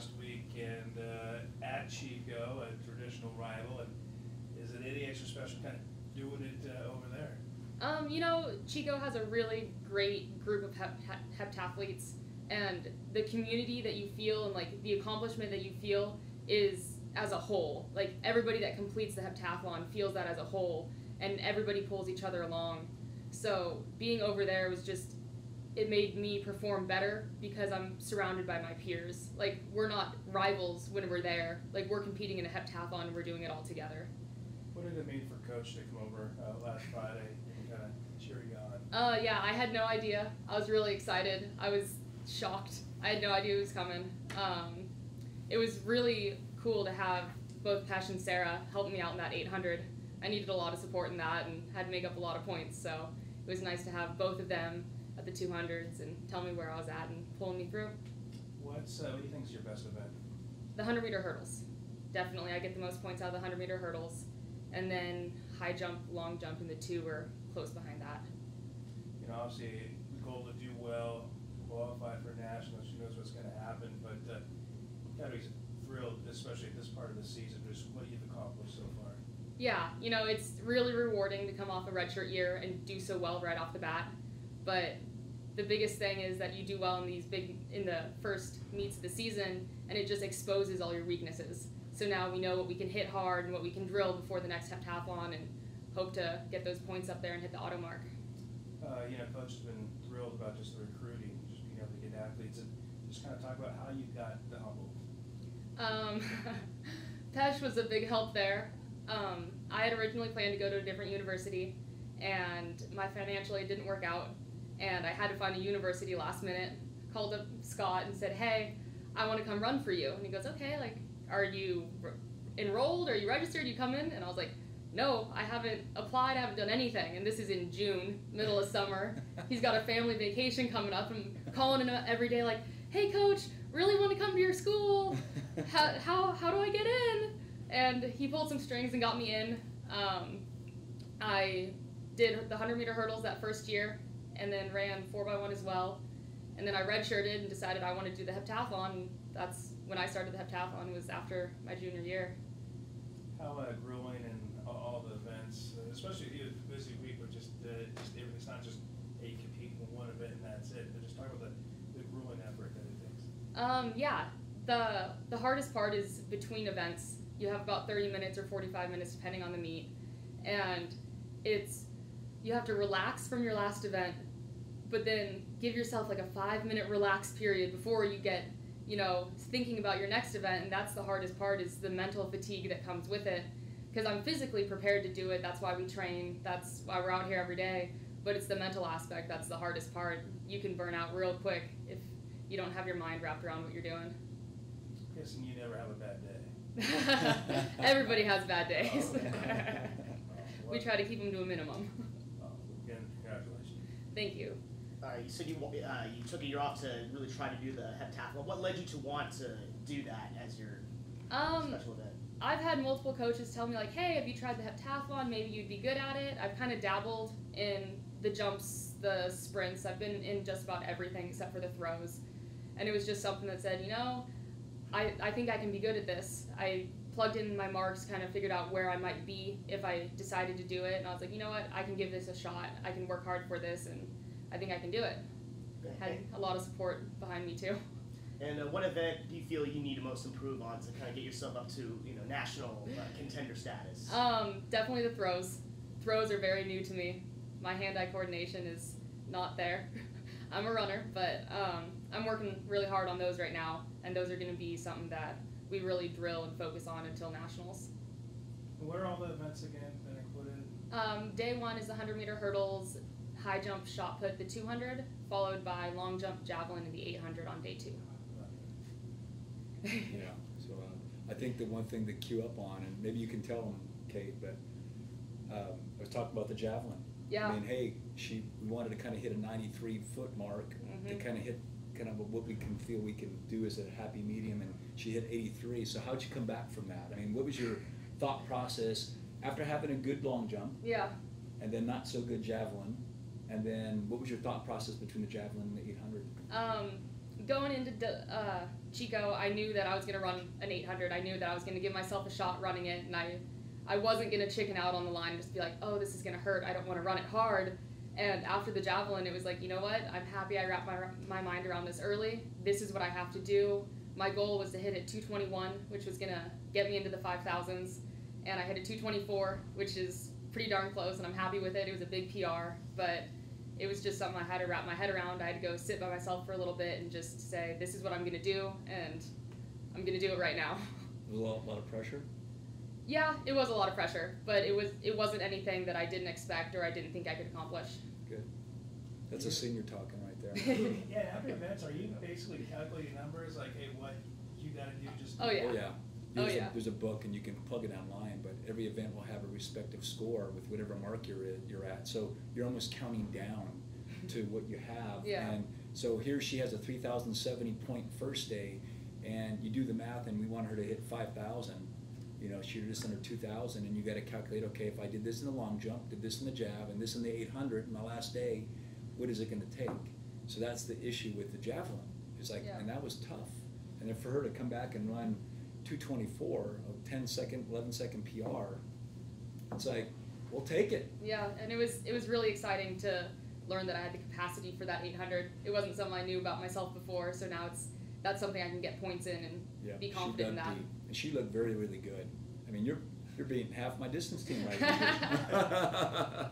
last week, and at Chico, a traditional rival. And is it any extra special kind of doing it over there? You know, Chico has a really great group of heptathletes, and the community that you feel and like the accomplishment that you feel is as a whole. Like everybody that completes the heptathlon feels that as a whole, and everybody pulls each other along. So being over there was just, it made me perform better because I'm surrounded by my peers. Like we're not rivals when we're there. Like we're competing in a heptathlon and we're doing it all together. What did it mean for Coach to come over last Friday and kind of cheer you on? Yeah, I had no idea. I was really excited. I was shocked. I had no idea it was coming. It was really cool to have both Pesh and Sarah help me out in that 800. I needed a lot of support in that and had to make up a lot of points, so it was nice to have both of them at the 200s and tell me where I was at and pulling me through. What do you think is your best event? The 100-meter hurdles. Definitely, I get the most points out of the 100-meter hurdles. And then high jump, long jump, and the two were close behind that. You know, obviously, the goal to do well, qualify for nationals. Who knows what's going to happen? But you got to be thrilled, especially at this part of the season, just what you've accomplished so far. Yeah, you know, it's really rewarding to come off a redshirt year and do so well right off the bat. But the biggest thing is that you do well in the first meets of the season, and it just exposes all your weaknesses. So now we know what we can hit hard and what we can drill before the next heptathlon, and hope to get those points up there and hit the auto mark. You know, Coach has been thrilled about just the recruiting, just being able to get athletes, and just kind of talk about how you got to Humboldt. Pesh was a big help there. I had originally planned to go to a different university, and my financial aid didn't work out, and I had to find a university last minute. Called up Scott and said, "Hey, I want to come run for you." And he goes, "Okay, like, are you enrolled? Are you registered? You come in?" And I was like, "No, I haven't applied. I haven't done anything." And this is in June, middle of summer. He's got a family vacation coming up, and calling him every day like, "Hey, Coach, really want to come to your school? How do I get in?" And he pulled some strings and got me in. I did the 100-meter hurdles that first year, and then ran 4x1 as well. And then I redshirted and decided I wanted to do the heptathlon. And that's when I started the heptathlon, was after my junior year. How grueling and all the events, especially if you have a busy week with just it's not just compete in one event and that's it. But just talk about the grueling effort that it takes. Yeah, the hardest part is between events. You have about 30 minutes or 45 minutes depending on the meet, and you have to relax from your last event, but then give yourself like a 5-minute relax period before you get, you know, thinking about your next event. And that's the hardest part, is the mental fatigue that comes with it, because I'm physically prepared to do it. That's why we train, that's why we're out here every day, but it's the mental aspect that's the hardest part. You can burn out real quick if you don't have your mind wrapped around what you're doing. I'm guessing you never have a bad day. Everybody has bad days. We try to keep them to a minimum. Again, congratulations. Thank you. You said you took a year off to really try to do the heptathlon. What led you to want to do that as your special event? I've had multiple coaches tell me like, "Hey, have you tried the heptathlon? Maybe you'd be good at it." I've kind of dabbled in the jumps, the sprints. I've been in just about everything except for the throws. And it was just something that said, you know, I think I can be good at this. I plugged in my marks, kind of figured out where I might be if I decided to do it, and I was like, you know what, I can give this a shot. I can work hard for this, and I think I can do it. Had a lot of support behind me too. And what event do you feel you need to most improve on to kind of get yourself up to, you know, national contender status? Definitely the throws. Throws are very new to me. My hand-eye coordination is not there. I'm a runner, but I'm working really hard on those right now, and those are going to be something that we really drill and focus on until nationals. What are all the events again that included? Day one is the 100-meter hurdles, high jump, shot put, the 200, followed by long jump, javelin, and the 800 on day 2. Yeah, so I think the one thing to cue up on, and maybe you can tell them, Kate, but I was talking about the javelin. Yeah. I mean, hey, we wanted to kind of hit a 93-foot mark to kind of hit kind of what we can feel we can do as a happy medium, and she hit 83. So how'd you come back from that? I mean, what was your thought process after having a good long jump? Yeah. And then not so good javelin, and then what was your thought process between the javelin and the 800? going into Chico, I knew that I was going to run an 800. I knew that I was going to give myself a shot running it, and I wasn't going to chicken out on the line and just be like, oh, this is going to hurt. I don't want to run it hard. And after the javelin, it was like, you know what? I'm happy I wrapped my mind around this early. This is what I have to do. My goal was to hit at 221, which was going to get me into the 5,000s. And I hit a 224, which is pretty darn close, and I'm happy with it. It was a big PR, but it was just something I had to wrap my head around. I had to go sit by myself for a little bit and just say, this is what I'm going to do, and I'm going to do it right now. A lot of pressure? Yeah, it was a lot of pressure, but it wasn't anything that I didn't expect or I didn't think I could accomplish. Good. That's a senior talking right there. Yeah, after events, are you basically calculating numbers like, hey, what you got to do just? Oh, yeah. Oh, yeah. Oh, yeah. There's a book, and you can plug it online, but every event will have a respective score with whatever mark you're at. So you're almost counting down to what you have. Yeah. And so here she has a 3,070 point first day, and you do the math, and we want her to hit 5,000. You know, she did this under 2,000, and you got to calculate, okay, if I did this in the long jump, did this in the jab, and this in the 800 in my last day, what is it going to take? So that's the issue with the javelin. It's like, Yeah. and that was tough. And then for her to come back and run 224, a 10-second, 11-second PR, it's like, we'll take it. Yeah, and it was really exciting to learn that I had the capacity for that 800. It wasn't something I knew about myself before, so now that's something I can get points in and be confident in that. And she looked very, really good. I mean, you're beating half my distance team right now.